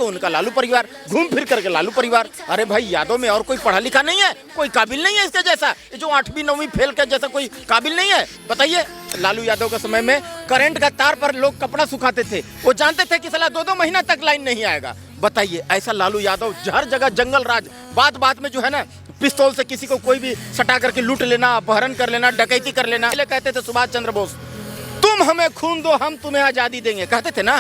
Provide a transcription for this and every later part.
उनका लालू परिवार, घूम फिर करके लालू परिवार। अरे भाई, यादव में और कोई पढ़ा लिखा नहीं है, कोई काबिल नहीं है इसके जैसा, ये जो 8वीं 9वीं फेल के जैसा कोई काबिल नहीं है। बताइए, लालू यादव के समय में करंट का तार पर लोग कपड़ा सुखाते थे, वो जानते थे कि साला 2-2 महीना तक लाइन नहीं आएगा। बताइए, ऐसा लालू यादव हर जगह जंगल राज, बात बात में जो है ना पिस्तौल से किसी को कोई भी सटा करके लूट लेना, अपहरण कर लेना, डकैती कर लेना। पहले कहते थे सुभाष चंद्र बोस, तुम हमें खून दो हम तुम्हें आजादी देंगे, कहते थे ना,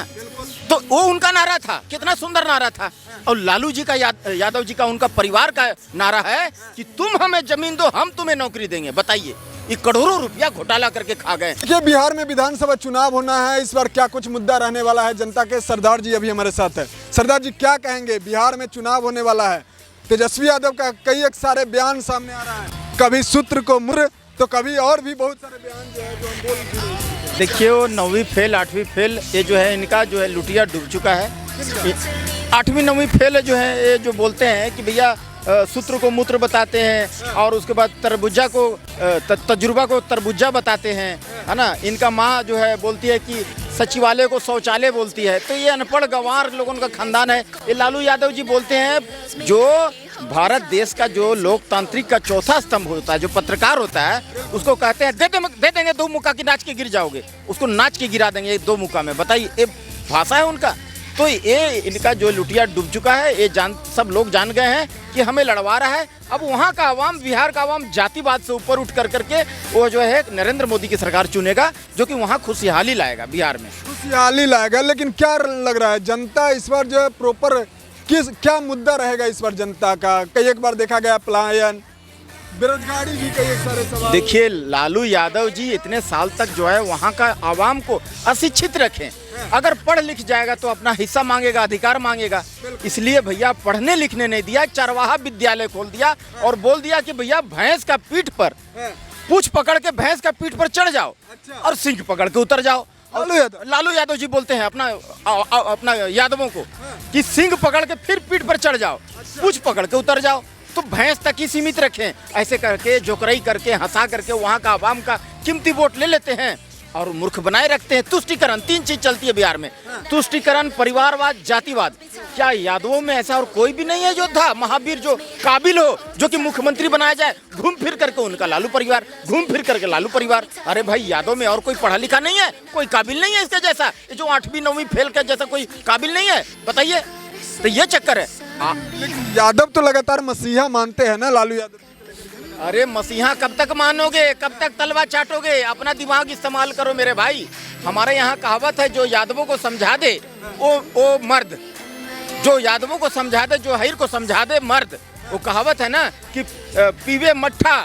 तो वो उनका नारा था, कितना सुंदर नारा था। और लालू जी का यादव जी का, उनका परिवार का नारा है कि तुम हमें जमीन दो हम तुम्हें नौकरी देंगे। बताइए, ये करोड़ों रुपया घोटाला करके खा गए। देखिए, बिहार में विधानसभा चुनाव होना है, इस बार क्या कुछ मुद्दा रहने वाला है जनता के। सरदार जी अभी हमारे साथ है। सरदार जी, क्या कहेंगे, बिहार में चुनाव होने वाला है, तेजस्वी यादव का कई एक सारे बयान सामने आ रहा है, कभी सूत्र को मुर तो कभी और भी बहुत सारे बयान जो है जो हम बोल रहे हैं। देखिए, वो 9वीं फेल 8वीं फेल, ये जो है इनका जो है लुटिया डूब चुका है। 8वीं 9वीं फेल जो है, ये जो बोलते हैं कि भैया सूत्र को मूत्र बताते हैं, और उसके बाद तरबुजा को तजुर्बा को तरबुजा बताते हैं, है ना। इनका माँ जो है बोलती है कि सचिवालय को शौचालय बोलती है। तो ये अनपढ़ गंवार लोगों का खानदान है। ये लालू यादव जी बोलते हैं, जो भारत देश का जो लोकतांत्रिक का चौथा स्तंभ होता है, जो पत्रकार होता है, उसको कहते हैं दे देंगे 2 मुक्का की नाच के गिर जाओगे, उसको नाच के गिरा देंगे 2 मुक्का में। बताइए, ये भाषा है उनका। तो ये इनका जो लुटिया डूब चुका है, ये सब लोग जान गए हैं कि हमें लड़वा रहा है। अब वहाँ का आवाम, बिहार का आवाम जातिवाद से ऊपर उठ करके वो जो है नरेंद्र मोदी की सरकार चुनेगा, जो कि वहाँ खुशहाली लाएगा, बिहार में खुशहाली लाएगा। लेकिन क्या लग रहा है, जनता इस बार जो है प्रॉपर क्या मुद्दा रहेगा इस बार जनता का? कई एक बार देखा गया पलायन, बेरोजगारी भी कई एक सारे सवाल। देखिए, लालू यादव जी इतने साल तक जो है वहाँ का आवाम को अशिक्षित रखें। अगर पढ़ लिख जाएगा तो अपना हिस्सा मांगेगा, अधिकार मांगेगा। इसलिए भैया पढ़ने लिखने नहीं दिया, चरवाहा विद्यालय खोल दिया और बोल दिया कि भैया भैंस का पीठ पर पूछ पकड़ के भैंस का पीठ पर चढ़ जाओ और सिंह पकड़ के उतर जाओ। लालू यादव जी बोलते हैं अपना यादवों को कि सिंह पकड़ के फिर पीठ पर चढ़ जाओ, पूछ पकड़ के उतर जाओ। तो भैंस तक ही सीमित रखें। ऐसे करके जोकराई करके हंसा करके वहाँ का आवाम का कीमती वोट ले लेते हैं और मूर्ख बनाए रखते हैं। तुष्टीकरण, 3 चीज चलती है बिहार में, तुष्टीकरण, परिवारवाद, जातिवाद। क्या यादवों में ऐसा और कोई भी नहीं है योद्धा, महावीर, जो काबिल हो, जो कि मुख्यमंत्री बनाया जाए? घूम फिर करके उनका लालू परिवार, घूम फिर करके लालू परिवार। अरे भाई, यादव में और कोई पढ़ा लिखा नहीं है, कोई काबिल नहीं है इसके जैसा, ये जो 8वीं 9वीं फेल के जैसा कोई काबिल नहीं है। बताइए, तो ये चक्कर है। लेकिन यादव तो लगातार मसीहा मानते हैं ना लालू यादव। अरे मसीहा कब तक मानोगे, कब तक तलवा चाटोगे? अपना दिमाग इस्तेमाल करो मेरे भाई। हमारे यहाँ कहावत है, जो यादवों को समझा दे वो मर्द, जो यादवों को समझा दे, जो हईर को समझा दे मर्द। वो कहावत है ना कि पीवे मट्ठा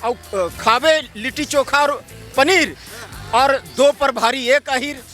और खावे लिट्टी चोखा और पनीर, और 2 पर भारी 1 अहीर।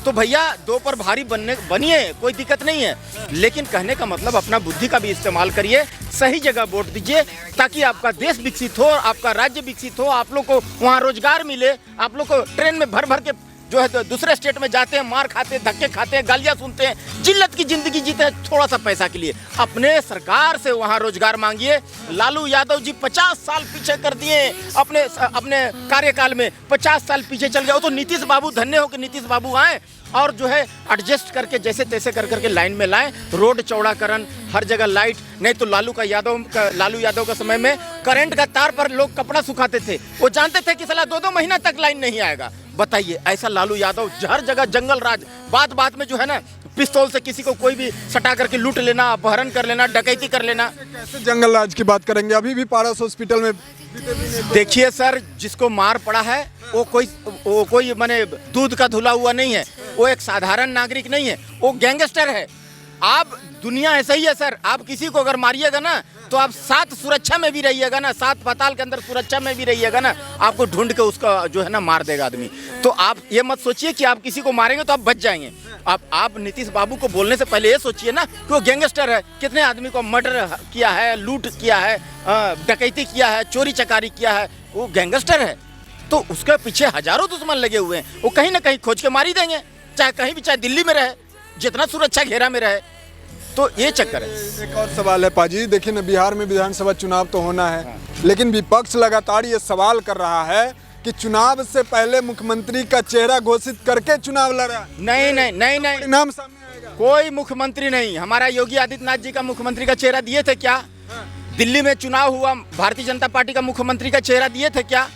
तो भैया 2 पर भारी बनिए, कोई दिक्कत नहीं है, लेकिन कहने का मतलब अपना बुद्धि का भी इस्तेमाल करिए, सही जगह वोट दीजिए, ताकि आपका देश विकसित हो, आपका राज्य विकसित हो, आप लोग को वहाँ रोजगार मिले। आप लोग को ट्रेन में भर भर के जो है दूसरे स्टेट में जाते हैं, मार खाते हैं, धक्के खाते हैं, गालियाँ सुनते हैं, जिल्लत की जिंदगी जीते हैं थोड़ा सा पैसा के लिए। अपने सरकार से वहाँ रोजगार मांगिए। लालू यादव जी 50 साल पीछे कर दिए अपने कार्यकाल में, 50 साल पीछे चल गए। तो नीतीश बाबू, धन्य हो कि नीतीश बाबू आए और जो है एडजस्ट करके जैसे तैसे करके लाइन में लाएं, रोड चौड़ाकरण, हर जगह लाइट। नहीं तो लालू यादव के समय में करंट का तार पर लोग कपड़ा सुखाते थे, वो जानते थे कि साला 2-2 महीना तक लाइन नहीं आएगा। बताइए, ऐसा लालू यादव हर जगह जंगल राज, बात बात में जो है ना पिस्तौल से किसी को कोई भी सटा करके लूट लेना, अपहरण कर लेना, डकैती कर लेना। कैसे जंगल राज की बात करेंगे? अभी भी पारस हॉस्पिटल में देखिए सर, जिसको मार पड़ा है वो कोई माने दूध का धुला हुआ नहीं है, वो एक साधारण नागरिक नहीं है, वो गैंगस्टर है। आप दुनिया ऐसा ही है सर, आप किसी को अगर मारिएगा ना तो आप 7 सुरक्षा में भी रहिएगा ना, 7 पाताल के अंदर सुरक्षा में भी रहिएगा ना, आपको ढूंढ के उसका जो है ना मार देगा आदमी। तो आप ये मत सोचिए कि आप किसी को मारेंगे तो आप बच जाएंगे। आप नीतीश बाबू को बोलने से पहले ये सोचिए ना कि वो गैंगस्टर है, कितने आदमी को मर्डर किया है, लूट किया है, डकैती किया है, चोरी चकारी किया है, वो गैंगस्टर है। तो उसके पीछे हजारों दुश्मन लगे हुए हैं, वो कहीं ना कहीं खोज के मार ही देंगे, चाहे कहीं भी, चाहे दिल्ली में रहे, जितना सुरक्षा घेरा में रहे। तो ये चक्कर है। एक और सवाल है पाजी, देखिए ना, बिहार में विधानसभा चुनाव तो होना है, लेकिन विपक्ष लगातार ये सवाल कर रहा है कि चुनाव से पहले मुख्यमंत्री का चेहरा घोषित करके चुनाव लड़ा? नहीं नहीं नहीं नहीं, नाम सामने आएगा? कोई मुख्यमंत्री नहीं। हमारा योगी आदित्यनाथ जी का मुख्यमंत्री का चेहरा दिए थे क्या? दिल्ली में चुनाव हुआ, भारतीय जनता पार्टी का मुख्यमंत्री का चेहरा दिए थे क्या?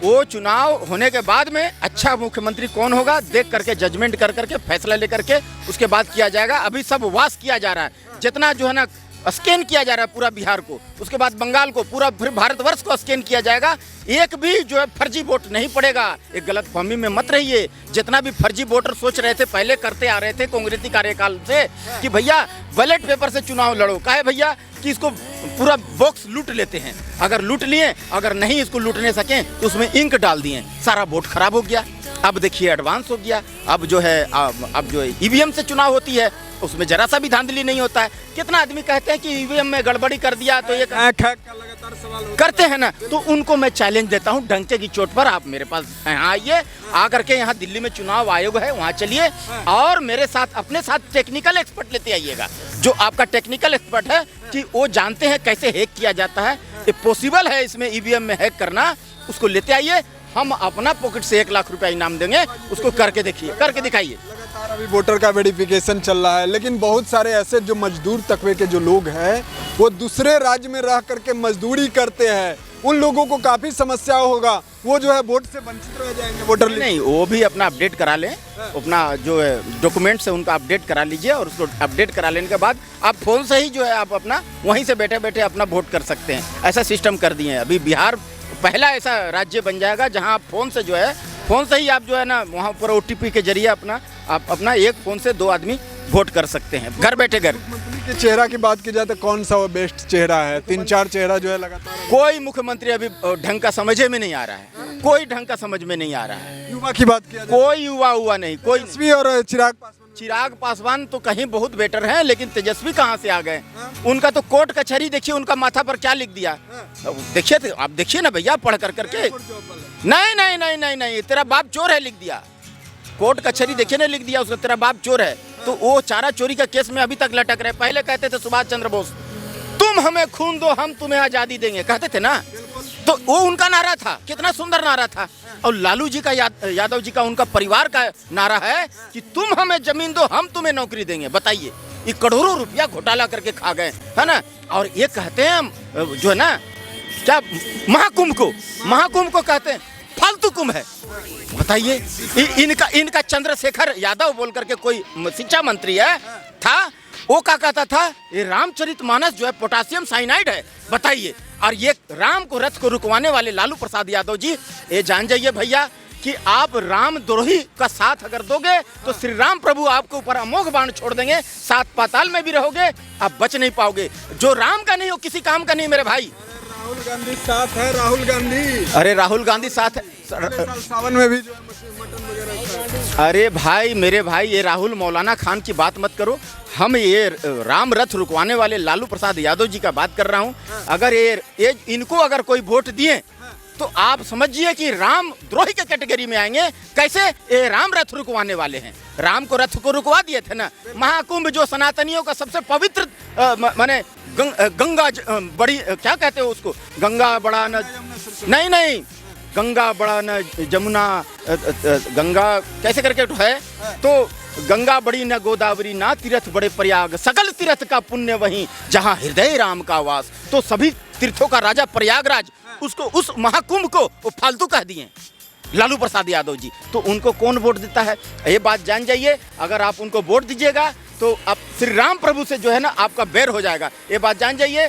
वो चुनाव होने के बाद में अच्छा मुख्यमंत्री कौन होगा देख करके जजमेंट कर करके फैसला लेकर के उसके बाद किया जाएगा। अभी सब वास किया जा रहा है, जितना जो है ना स्कैन किया जा रहा है पूरा बिहार को, उसके बाद बंगाल को, पूरा फिर भारतवर्ष को स्कैन किया जाएगा। एक भी जो है फर्जी वोट नहीं पड़ेगा। एक गलतफहमी में मत रहिए। जितना भी फर्जी वोटर सोच रहे थे, पहले करते आ रहे थे कांग्रेसी कार्यकाल से कि भैया बैलेट पेपर से चुनाव लड़ो, काहे भैया कि इसको पूरा बॉक्स लूट लेते हैं। अगर लूट लिए, अगर नहीं इसको लूटने सकें तो उसमें इंक डाल दिए, सारा वोट खराब हो गया। अब देखिए एडवांस हो गया। अब जो है अब जो ईवीएम से चुनाव होती है उसमें जरा सा भी धांधली नहीं होता है। कितना आदमी कहते हैं कि ईवीएम में गड़बड़ी कर दिया तो ये लगातार सवाल करते हैं ना, तो उनको मैं चैलेंज देता हूँ डंके की चोट पर आप मेरे पास आइए, आकर के यहाँ दिल्ली में चुनाव आयोग है वहाँ चलिए और मेरे साथ अपने साथ टेक्निकल एक्सपर्ट लेते आइएगा। जो आपका टेक्निकल एक्सपर्ट है कि वो जानते हैं कैसे हैक किया जाता है, ये पॉसिबल है इसमें ईवीएम में हैक करना, उसको लेते आइए। हम अपना पॉकेट से 1 लाख रुपया इनाम देंगे, उसको करके देखिए, करके दिखाइए। लगातार अभी वोटर का वेरिफिकेशन चल रहा है, लेकिन बहुत सारे ऐसे जो मजदूर तबके के जो लोग हैं वो दूसरे राज्य में रह करके मजदूरी करते हैं, उन लोगों को काफी समस्या होगा। वो जो है वोट से वंचित रह जाएंगे वोटर लिस्ट। नहीं, वो भी अपना अपडेट करा लें, अपना जो है डॉक्यूमेंट्स है उनका अपडेट करा लीजिए और उसको अपडेट करा लेने के बाद आप फोन से ही जो है आप अपना वहीं से बैठे बैठे अपना वोट कर सकते हैं। ऐसा सिस्टम कर दिए हैं। अभी बिहार पहला ऐसा राज्य बन जाएगा जहां आप फोन से जो है, फोन से ही आप जो है ना वहां पर OTP के जरिए आप अपना एक फोन से 2 आदमी वोट कर सकते हैं घर बैठे घर। मुख्यमंत्री के चेहरा की बात की जाए तो कौन सा वो बेस्ट चेहरा है? 3-4 चेहरा जो है लगातार। कोई मुख्यमंत्री अभी ढंग का समझे में नहीं आ रहा है, कोई ढंग का समझ में नहीं आ रहा है। युवा की बात किया जाए, कोई युवा हुआ नहीं, कोई तेजस्वी और चिराग पासवान तो कहीं बहुत बेटर हैं, लेकिन तेजस्वी कहाँ से आ गए? उनका तो कोर्ट कचहरी देखिए, उनका माथा पर क्या लिख दिया देखिए, तो आप देखिए ना भैया पढ़ कर करके। नहीं नहीं नहीं नहीं नहीं, तेरा बाप चोर है लिख दिया, कोर्ट कचहरी देखिए ना लिख दिया उसका, तेरा बाप चोर है। तो वो चारा चोरी का केस में अभी तक लटक रहे। पहले कहते थे सुभाष चंद्र बोस, तुम हमें खून दो हम तुम्हें आजादी देंगे, कहते थे ना, तो वो उनका नारा था, कितना सुंदर नारा था। और लालू जी का यादव जी का उनका परिवार का नारा है कि तुम हमें जमीन दो हम तुम्हें नौकरी देंगे। बताइए, ये करोड़ों रुपया घोटाला करके खा गए, है ना। और ये कहते हैं हम जो है ना क्या महाकुंभ को कहते हैं फालतू कुंभ है। बताइए, इनका चंद्रशेखर यादव बोल करके कोई शिक्षा मंत्री है था, वो क्या कहता था ये रामचरितमानस जो है पोटासियम साइनाइड है। बताइए, और ये राम को रथ को रुकवाने वाले लालू प्रसाद यादव जी, ये जान जाइए भैया कि आप राम द्रोही का साथ अगर दोगे तो श्री राम प्रभु आपके ऊपर अमोघ बाण छोड़ देंगे, 7 पाताल में भी रहोगे, आप बच नहीं पाओगे। जो राम का नहीं हो किसी काम का नहीं मेरे भाई। राहुल गांधी साथ है, राहुल गांधी। अरे राहुल गांधी साथ है, सावन में भी जो है मटन वगैरह। अरे भाई मेरे भाई, ये राहुल मौलाना खान की बात मत करो। हम ये राम रथ रुकवाने वाले लालू प्रसाद यादव जी का बात कर रहा हूँ। अगर ये इनको अगर कोई वोट दिए तो आप समझिए कि राम द्रोही के कैटेगरी में आएंगे। कैसे? ये राम रथ रुकवाने वाले हैं। राम को रथ को रुकवा दिए थे ना। महाकुंभ जो सनातनियों का सबसे पवित्र माने गंगा बड़ी क्या कहते हो उसको, गंगा बड़ा न नहीं गंगा बड़ा न जमुना, गंगा कैसे करके है, तो गंगा बड़ी न गोदावरी ना तीर्थ बड़े प्रयाग, सकल तीर्थ का पुण्य वहीं जहाँ हृदय राम का वास। तो सभी तीर्थों का राजा प्रयागराज, उसको उस महाकुंभ को वो फालतू कह दिए लालू प्रसाद यादव जी। तो उनको कौन वोट देता है ये बात जान जाइए। अगर आप उनको वोट दीजिएगा तो आप श्री राम प्रभु से जो है ना आपका बैर हो जाएगा, ये बात जान जाइए।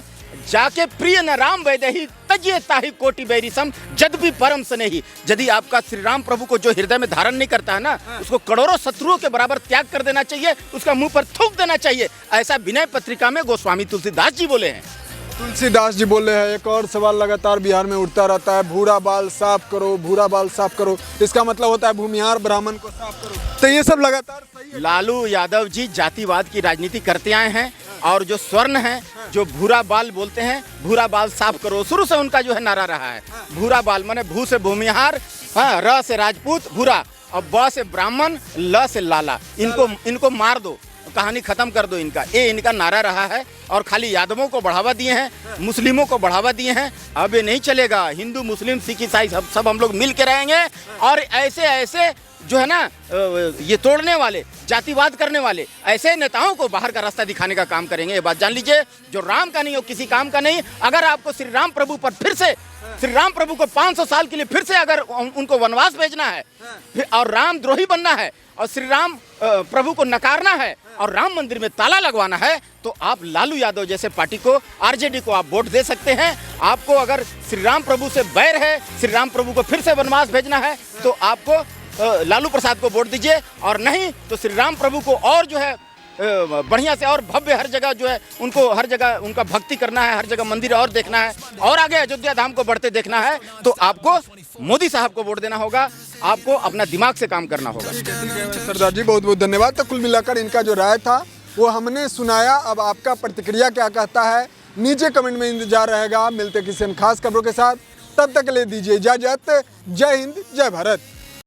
जाके प्रिय न राम वैदेही तजिए ताहि कोटि बैरी सम जद भी परम स्नेही। यदि आपका श्री राम प्रभु को जो हृदय में धारण नहीं करता है ना, उसको करोड़ों शत्रुओं के बराबर त्याग कर देना चाहिए, उसका मुंह पर थूक देना चाहिए। ऐसा विनय पत्रिका में गोस्वामी तुलसीदास जी बोले हैं। तुलसीदास जी बोले हैं। एक और सवाल लगातार बिहार में उठता रहता है, भूरा बाल साफ करो, भूरा बाल साफ करो। इसका मतलब होता है भूमिहार ब्राह्मण को साफ करो। तो ये सब लगातार सही है। लालू यादव जी जातिवाद की राजनीति करते आए हैं, और जो स्वर्ण है, जो भूरा बाल बोलते हैं, भूरा बाल साफ करो, शुरू से उनका जो है नारा रहा है। भूरा बाल माने भू से भूमिहार, हाँ, र से राजपूत भूरा, और ब से ब्राह्मण, ल से लाला। इनको मार दो, कहानी खत्म कर दो इनका, ये इनका नारा रहा है। और खाली यादवों को बढ़ावा दिए हैं, मुस्लिमों को बढ़ावा दिए हैं। अब ये नहीं चलेगा, हिंदू मुस्लिम सिख ईसाई सब हम लोग मिल के रहेंगे। और ऐसे ऐसे जो है ना ये तोड़ने वाले, जातिवाद करने वाले ऐसे नेताओं को बाहर का रास्ता दिखाने का काम करेंगे। ये बात जान लीजिए, जो राम का नहीं हो किसी काम का नहीं। अगर आपको श्री राम प्रभु पर फिर से, श्री राम प्रभु को 500 साल के लिए फिर से अगर उनको वनवास भेजना है और राम द्रोही बनना है और श्री राम प्रभु को नकारना है और राम मंदिर में ताला लगवाना है, तो आप लालू यादव जैसे पार्टी को, आरजेडी को आप वोट दे सकते हैं। आपको अगर श्री राम प्रभु से बैर है, श्री राम प्रभु को फिर से वनवास भेजना है, तो आपको लालू प्रसाद को वोट दीजिए। और नहीं तो श्री राम प्रभु को और जो है बढ़िया से और भव्य हर जगह जो है उनको हर जगह उनका भक्ति करना है, हर जगह मंदिर और देखना है और आगे अयोध्या धाम को बढ़ते देखना है, तो आपको मोदी साहब को वोट देना होगा। आपको अपना दिमाग से काम करना होगा। सरदार जी बहुत बहुत धन्यवाद। तो कुल मिलाकर इनका जो राय था वो हमने सुनाया। अब आपका प्रतिक्रिया क्या कहता है नीचे कमेंट में इंतजार रहेगा। मिलते किसी खास खबरों के साथ, तब तक ले दीजिए इजाजत। जय हिंद, जय भारत।